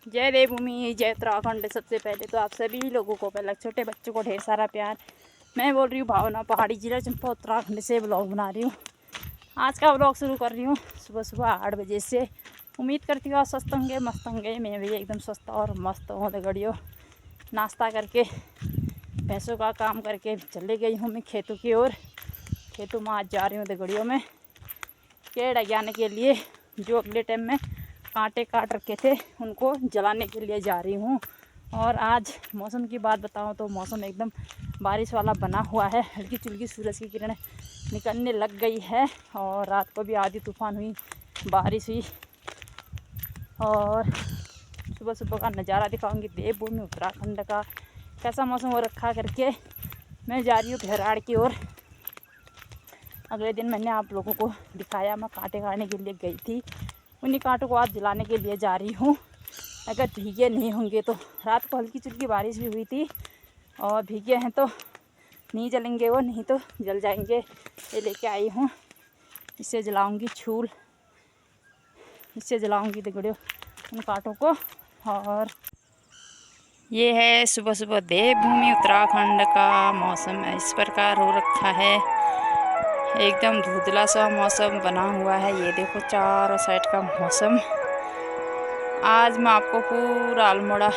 जय देवभूमि, जय उत्तराखंड। सबसे पहले तो आप सभी लोगों को, पहले छोटे बच्चों को ढेर सारा प्यार। मैं बोल रही हूँ भावना, पहाड़ी जिला चंपा उत्तराखंड से ब्लॉग बना रही हूँ। आज का ब्लॉग शुरू कर रही हूँ सुबह सुबह 8 बजे से। उम्मीद करती हूँ आप स्वस्थ होंगे, मस्त होंगे। मैं भी एकदम स्वस्थ और मस्त हूँ। गड़ियों नाश्ता करके भैंसों का काम करके चले गई हूँ मैं खेतों की ओर। खेतों में आज जा रही हूँ दगड़ियों में पेड़ लगाने के लिए। जो अगले टाइम में कांटे काट रखे थे उनको जलाने के लिए जा रही हूँ। और आज मौसम की बात बताऊँ तो मौसम एकदम बारिश वाला बना हुआ है। हल्की चुल्की सूरज की किरणें निकलने लग गई है। और रात को भी आधी तूफान हुई, बारिश हुई। और सुबह सुबह का नज़ारा दिखाऊंगी देवभूमि उत्तराखंड का कैसा मौसम हो रखा करके। मैं जा रही हूँ भेराड़ की ओर। अगले दिन मैंने आप लोगों को दिखाया, मैं कांटे काटने के लिए गई थी। उन्हीं कांटों को आज जलाने के लिए जा रही हूँ। अगर भीगे नहीं होंगे तो, रात को हल्की चुल्की बारिश भी हुई थी और भीगे हैं तो नहीं जलेंगे वो, नहीं तो जल जाएंगे। ये लेके आई हूँ, इससे जलाऊंगी छूल, इससे जलाऊंगी दगड़ियों उन कांटों को। और ये है सुबह सुबह देवभूमि उत्तराखंड का मौसम इस प्रकार हो रखा है। एकदम धुंधला सा मौसम बना हुआ है। ये देखो चारों साइड का मौसम। आज मैं आपको पूरा अल्मोड़ा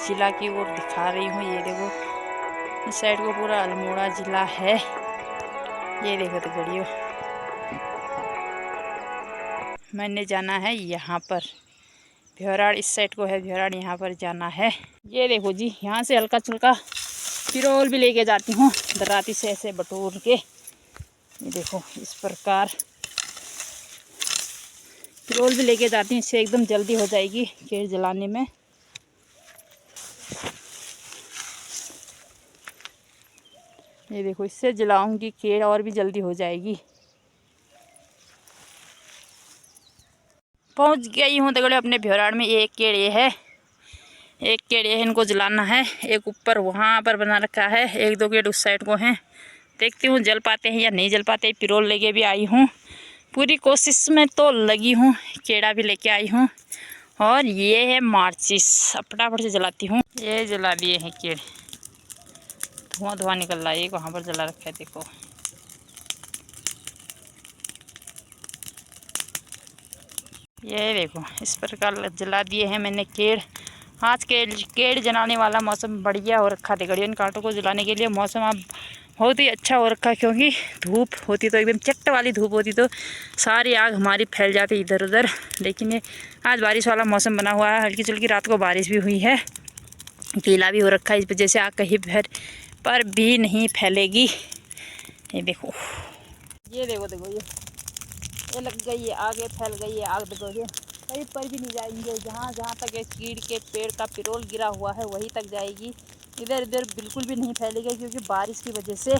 ज़िला की ओर दिखा रही हूँ। ये देखो इस साइड को पूरा अल्मोड़ा ज़िला है। ये देखो तो गड़ियों, मैंने जाना है यहाँ पर भेराड़, इस साइड को है भेराड़, यहाँ पर जाना है। ये देखो जी, यहाँ से हल्का चुल्का पिरोल भी लेके जाती हूँ दराती से ऐसे बटोर के। ये देखो इस प्रकार पिरोल भी लेके जाती हूँ, इससे एकदम जल्दी हो जाएगी केर जलाने में। ये देखो इससे जलाऊंगी केर और भी जल्दी हो जाएगी। पहुंच गई हूँ दगड़े अपने भेराड़ में। एक केड़ ये है, एक केड़ ये है, इनको जलाना है। एक ऊपर वहाँ पर बना रखा है, एक दो केड़ उस साइड को हैं। देखती हूँ जल पाते हैं या नहीं जल पाते। पिरोल लेके भी आई हूँ, पूरी कोशिश में तो लगी हूँ। केड़ा भी लेके आई हूँ। और ये है माचिस, फटाफट से जलाती हूँ। ये जला लिए हैं केड़, धुआं धुआं निकल रहा है। एक वहाँ पर जला रखा है देखो। ये देखो इस प्रकार जला दिए हैं मैंने केड़। आज केड़ जलाने वाला मौसम बढ़िया हो रखा है गड़ियन। कांटों को जलाने के लिए मौसम अब बहुत ही अच्छा हो रखा है, क्योंकि धूप होती तो एकदम चट्ट वाली धूप होती तो सारी आग हमारी फैल जाती इधर उधर। लेकिन ये आज बारिश वाला मौसम बना हुआ है। हल्की चुल्की रात को बारिश भी हुई है, गीला भी हो रखा है, इस वजह से आग कहीं भर पर भी नहीं फैलेगी। ये देखो, ये देखो देखो ये लग गई है, आगे फैल गई है आग। देखो ये कहीं पर भी नहीं जाएंगे। जहाँ जहाँ तक ये चीड़ के पेड़ का पिरोल गिरा हुआ है वहीं तक जाएगी। इधर इधर बिल्कुल भी नहीं फैलेगी, क्योंकि बारिश की वजह से।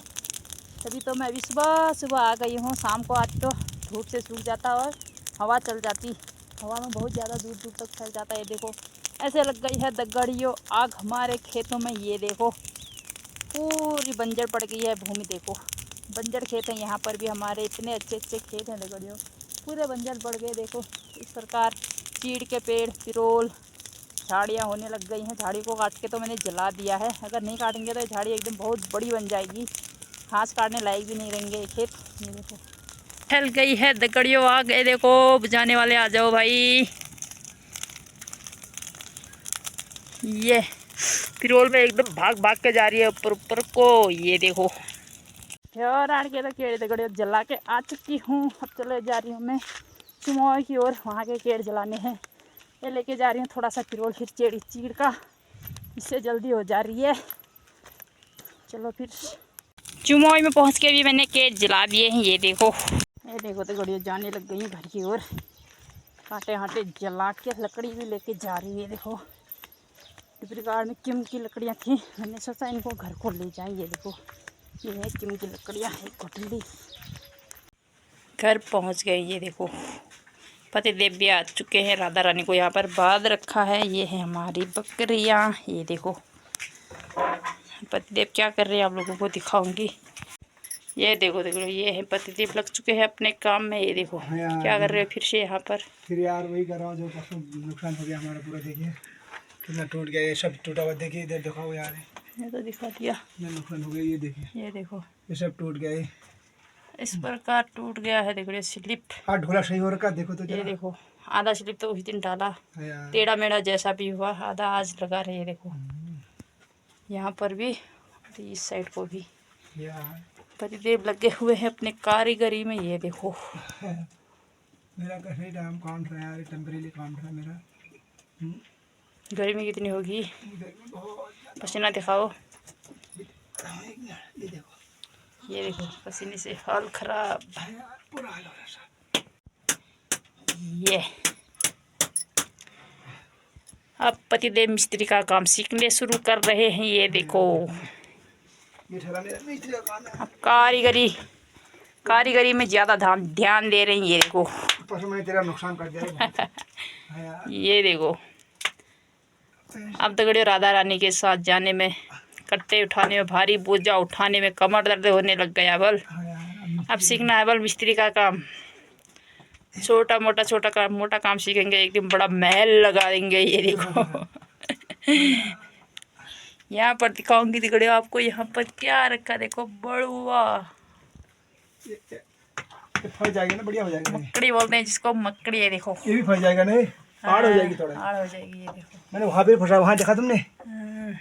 तभी तो मैं अभी सुबह सुबह आ गई हूँ। शाम को आज तो धूप से सूख जाता और हवा चल जाती, हवा में बहुत ज़्यादा दूर दूर तक फैल जाता है। देखो ऐसे लग गई है दगड़ियों आग हमारे खेतों में। ये देखो पूरी बंजर पड़ गई है भूमि। देखो बंजर खेत हैं यहाँ पर भी हमारे, इतने अच्छे अच्छे खेत हैं दगड़ियों, पूरे बंजर पड़ गए। देखो इस प्रकार चीड़ के पेड़, पिरोल, झाड़ियाँ होने लग गई हैं। झाड़ी को काट के तो मैंने जला दिया है। अगर नहीं काटेंगे तो ये झाड़ी एकदम बहुत बड़ी बन जाएगी, घास काटने लायक भी नहीं रहेंगे ये खेत। ये देखो फैल गई है दगड़ियों आग। ये देखो बुझाने वाले आ जाओ भाई। ये पिरोल में एकदम भाग भाग के जा रही है ऊपर ऊपर को। ये देखो भेराड़ के तो केड़ दगड़ियों जला के आ चुकी हूँ। अब चले जा रही हूँ मैं चुमोई की ओर, वहाँ के केड़ जलाने हैं। ये लेके जा रही हूँ थोड़ा सा पिरोल, फिर चीड़ का, इससे जल्दी हो जा रही है। चलो फिर चुमोई में पहुँच के भी मैंने केड़ जला दिए हैं। ये देखो दगड़ियों जाने लग गई घर की ओर। कांटे हाटे जला के लकड़ी भी लेके जा रही है। देखो टिपरी में किम की लकड़ियाँ थी, मैंने सोचा इनको घर को ले जाएं। ये देखो ये है किम की लकड़ियाँ, एक कोटली। घर पहुंच गए। ये देखो पतिदेव भी आ चुके हैं, राधा रानी को यहाँ पर बांध रखा है। ये है हमारी बकरियाँ। ये देखो पतिदेव क्या कर रहे हैं आप लोगों को दिखाऊंगी। ये देखो देखो, ये है पतिदेव लग चुके हैं अपने काम में। ये देखो क्या कर रहे हो फिर से यहाँ पर। फिर यार वही कर रहा हूँ जो परसों नुकसान हो गया हमारा पूरा। देखिए कितना टूट गया, ये सब टूटा हुआ। देखिए इधर दिखाओ यार, ये तो दिखा दिया, कितना नुकसान हो गया। ये देखिए, ये देखो ये सब टूट गया। ये इस प्रकार टूट गया है। देखो ये स्लिप, हाँ ढोला सही हो रखा, देखो तो ये जरा। देखो आधा स्लिप तो उस दिन डाला, हाँ यार। टेढ़ा मेढ़ा जैसा भी हुआ, आधा आज लगा रहे। ये देखो यहाँ पर भी, इस साइड को भी यार पतिदेव लगे हुए हैं अपने कारीगरी में। ये देखो मेरा कैसे टाइम काउंट रहा है यार, टेम्परेरी काउंट रहा है मेरा। गर्मी कितनी होगी, गर्मी बहुत पसीना दिखाओ। ज़्यादा। ये देखो, ये देखो पसीने से हाल खराब। यार पूरा हाल हो रहा है। ये अब पतिदेव मिस्त्री का काम सीखने शुरू कर रहे हैं। ये देखो ये ठहरा मेरा मिस्त्री का काम है। अब कारीगरी में ज़्यादा ध्यान दे रहे हैं। ये देखो परसों मैंने तेरा नुकसान कर दिया है। हाँ यार। ये देखो अब दगड़ियों राधा रानी के साथ जाने में, कट्टे उठाने में, भारी बोझा उठाने में कमर दर्द होने लग गया बल। हाँ यार, अब सीखना है बल मिस्त्री का काम। छोटा मोटा काम सीखेंगे, एक दिन बड़ा महल लगा देंगे। ये देखो यहाँ पर दिखाऊंगी दगड़ियों आपको, यहाँ पर क्या रखा देखो, बड़ुआ ये फंस जाएगी ना, बढ़िया हो जाएगा। मकड़ी बोलते हैं जिसको, मकड़ी। ये देखो ये भी फंस जाएगा नहीं, हार्ड हो जाएगी थोड़ा। हार्ड हो जाएगी। ये देखो मैंने वहाँ पे फंसा, वहाँ देखा तुमने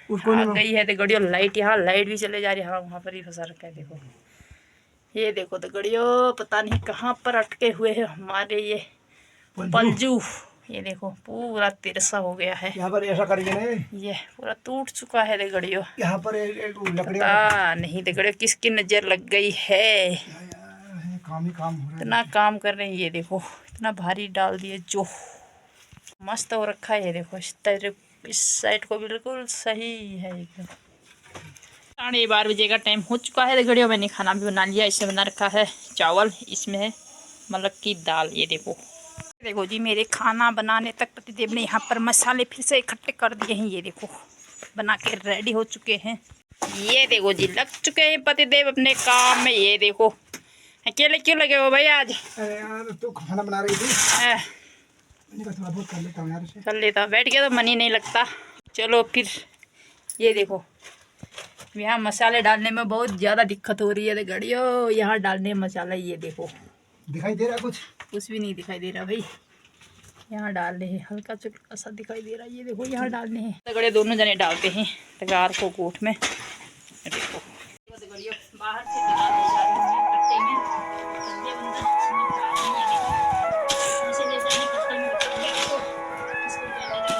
उसको आ नहीं। गई है दगड़ियों लाइट, यहाँ लाइट भी चले जा रही है। हाँ वहाँ पर ही फंसा रखा है। देखो ये देखो दगड़ियों, पता नहीं कहाँ पर अटके हुए हैं हमारे ये पंजू। ये देखो पूरा तिरसा हो गया है। यहाँ पर ऐसा करेंगे नहीं, ये पूरा टूट चुका है दगड़ियों। यहाँ पर एक लकड़ी नहीं दगड़ियों किसकी नजर लग गई है। काम ही काम हो रहा है। इतना काम कर रहे हैं। ये देखो इतना भारी डाल दिए जो मस्त हो रखा है। ये देखो इस साइड को बिल्कुल सही है एकदम। 12:30 बजे का टाइम हो चुका है दगड़ियों। मैंने खाना भी बना लिया। इसमें बना रखा है चावल, इसमें है मलक की दाल। ये देखो देखो जी, मेरे खाना बनाने तक पतिदेव ने यहाँ पर मसाले फिर से इकट्ठे कर दिए हैं। ये देखो बना के रेडी हो चुके हैं। ये देखो जी लग चुके हैं पतिदेव अपने काम में। ये देखो अकेले क्यों लगे हो भाई आज? अरे यार तू खाना बना रही थी, मैंने कहा थोड़ा बहुत कर लेता हूँ यार इसे। कर लेता, बैठ के तो मन ही नहीं लगता। चलो फिर ये देखो यहाँ मसाले डालने में बहुत ज़्यादा दिक्कत हो रही है दगड़ियों। यहाँ डालने मसाला, ये देखो दिखाई दे रहा कुछ भी नहीं दिखाई दे रहा भाई। यहाँ डालने हैं, हल्का चुल्का सा दिखाई दे रहा है। ये देखो यहाँ डालने हैं दगड़ियों, दोनों जने डालते हैं तगार को गोट में। देखो दगड़ियों बाहर से तगार हो जा रही है कट्टे में, कट्टे बंदा निकाल रही है। देखो ऐसे जैसे नहीं कट्टे में रखेंगे, देखो इसको क्या करके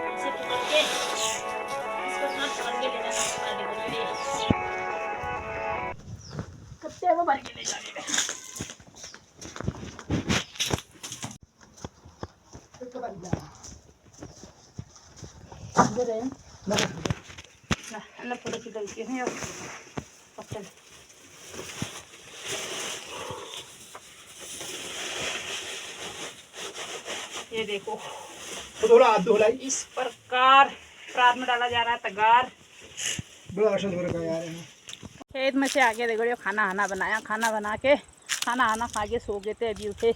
ऐसे पकड़ के इसको साथ पकड़ के ले जाना है। कट्टे को भर के ले जाने का। इधर है ना, अन्ना थोड़ी सी गलती है और पत्थर। ये देखो तो थोड़ा हाथ धो लाई। इस प्रकार प्रात में डाला जा रहा है तगार। बड़ा अच्छा हो रखा है यार। खेत में से आके देखो खाना बनाया, खाना बना के खाना खा के सो गए थे। अभी उठे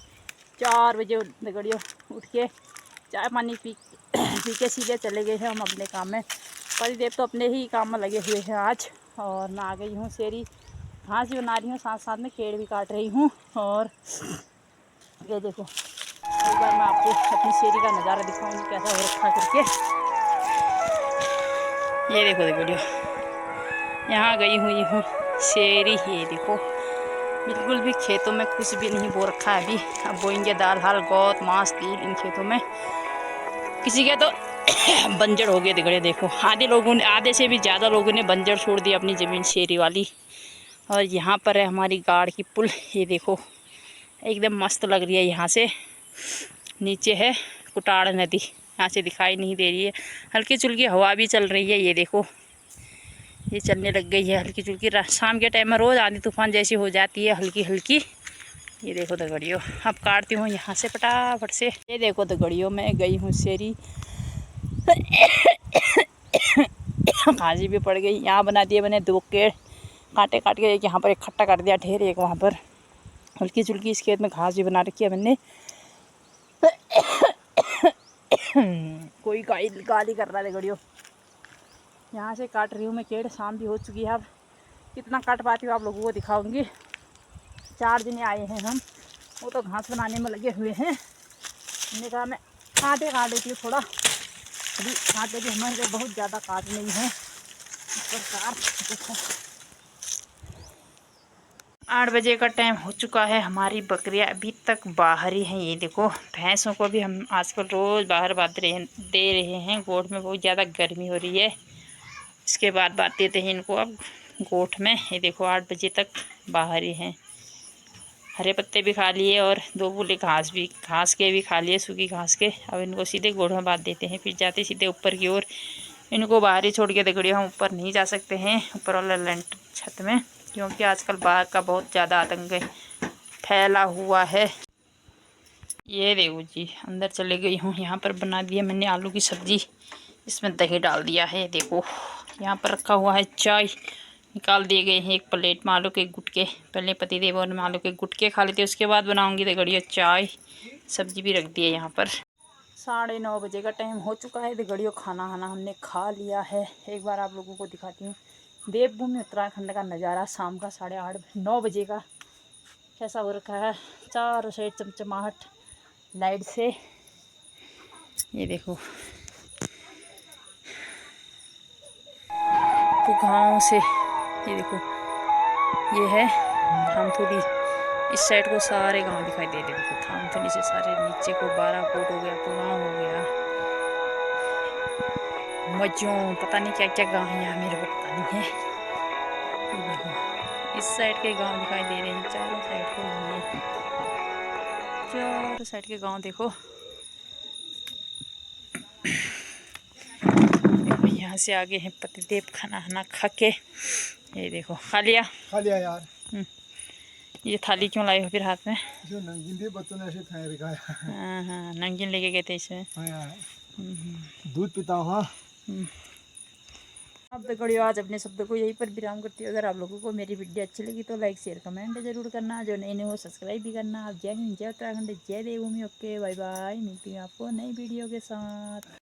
4 बजे दगड़ियों, उठ के चाय पानी पी के सीधे चले गए हैं हम अपने काम में। पतिदेव तो अपने ही काम में लगे हुए हैं आज। और मैं आ गई हूँ शेरी, घास भी बना रही हूँ, साथ साथ में केड़ भी काट रही हूँ। और ये देखो एक बार मैं आपको अपनी शेरी का नज़ारा दिखाऊंगी कैसा हो रखा करके। ये देखो दगड़ियों यहाँ गई हुई हूँ शेरी। ये देखो बिल्कुल भी खेतों में कुछ भी नहीं बो रखा है अभी। अब बोएंगे दाल हाल गौत मांस तिल इन खेतों में। किसी के तो बंजर हो गए दगड़े। देखो आधे से भी ज़्यादा लोगों ने बंजर छोड़ दिया अपनी ज़मीन शेरी वाली। और यहाँ पर है हमारी गाड़ की पुल। ये देखो एकदम मस्त लग रही है। यहाँ से नीचे है कुटाड़ नदी, यहाँ से दिखाई नहीं दे रही है। हल्की चुल्की हवा भी चल रही है। ये देखो ये चलने लग गई है हल्की चुल्की। शाम के टाइम में रोज़ आंधी तूफान जैसी हो जाती है हल्की हल्की। ये देखो दगड़ियों, अब काटती हूँ यहाँ से फटाफट से। ये देखो दगड़ियों, मैं गई हूँ शेरी, खांसी भी पड़ गई। यहाँ बना दिए मैंने 2 केड़, कांटे काट के एक यहाँ पर इकट्ठा कर दिया ढेर, एक वहाँ पर हल्की चुल्की। इस खेत में घास भी बना रखी है मैंने। कोई गाली कर रहा है दगड़ियों। यहाँ से काट रही हूँ मैं केड़, शाम भी हो चुकी है। अब कितना काट पाती हूँ आप लोगों को दिखाऊंगी। 4 जने आए हैं हम, वो तो घास बनाने में लगे हुए हैं। मैंने कहा मैं कांटे काट देती हूँ थोड़ा, अभी कांटे भी हमारे को बहुत ज़्यादा काट नहीं है इस प्रकार। देखो 8 बजे का टाइम हो चुका है। हमारी बकरियां अभी तक बाहर ही हैं। ये देखो, भैंसों को भी हम आजकल रोज़ बाहर दे रहे हैं। गोठ में बहुत ज़्यादा गर्मी हो रही है, इसके बाद बात देते हैं इनको अब गोठ में। ये देखो 8 बजे तक बाहर ही हैं। हरे पत्ते भी खा लिए और 2 बूले घास के भी खा लिए, सूखी घास के। अब इनको सीधे गोठ में बांध देते हैं, फिर जाते सीधे ऊपर की ओर। इनको बाहर ही छोड़ के दगड़ियों हम ऊपर नहीं जा सकते हैं, ऊपर वाला लेंटर छत में, क्योंकि आजकल बाघ का बहुत ज़्यादा आतंक फैला हुआ है। ये देखो जी, अंदर चले गई हूँ। यहाँ पर बना दिया मैंने आलू की सब्ज़ी, इसमें दही डाल दिया है। देखो यहाँ पर रखा हुआ है चाय, निकाल दिए गए हैं एक प्लेट में आलू के गुटके। पहले पतिदेव और मैं आलू के गुटके खा लेते, उसके बाद बनाऊँगी दगड़ियों चाय। सब्ज़ी भी रख दी है यहाँ पर। 9:30 बजे का टाइम हो चुका है दगड़ियों। खाना हमने खा लिया है। एक बार आप लोगों को दिखाती हूँ देवभूमि उत्तराखंड का नज़ारा शाम का 8:30-9 बजे का कैसा हो रखा है। चारों साइड चमचमाहट लाइट से। ये देखो गाँव से, ये देखो ये है थामथुली। इस साइड को सारे गांव दिखाई दे रहे। देखो थामथुली से सारे नीचे को 12 कोट हो गया, पुगाँव हो गया, मज्जों, पता नहीं क्या क्या गांव है यहाँ, मेरे को पता नहीं है। ये देखो इस साइड के गांव दिखाई दे रहे हैं, चारों साइड के, ये चारों साइड के गांव देखो। यहाँ से आगे हैं पतिदेव, खाना खा के। ये देखो खा लिया यार। ये थाली क्यों लाई हो फिर हाथ में? जो नंगीन थे बच्चों ने ऐसे खाए रखा। हाँ, नंगीन लेके गए थे इसमें। हाँ यार, दूध पीता हूँ। हाँ अब दगड़ियों आज अपने शब्दों को यहीं पर विराम करती हूँ। अगर आप लोगों को मेरी वीडियो अच्छी लगी तो लाइक शेयर कमेंट जरूर करना, जो नए हो सब्सक्राइब भी करना। आप जय हिंद, जय उत्तराखंड, जय देवभूमि। ओके बाय बाय, मिलती हूँ आपको नई वीडियो के साथ।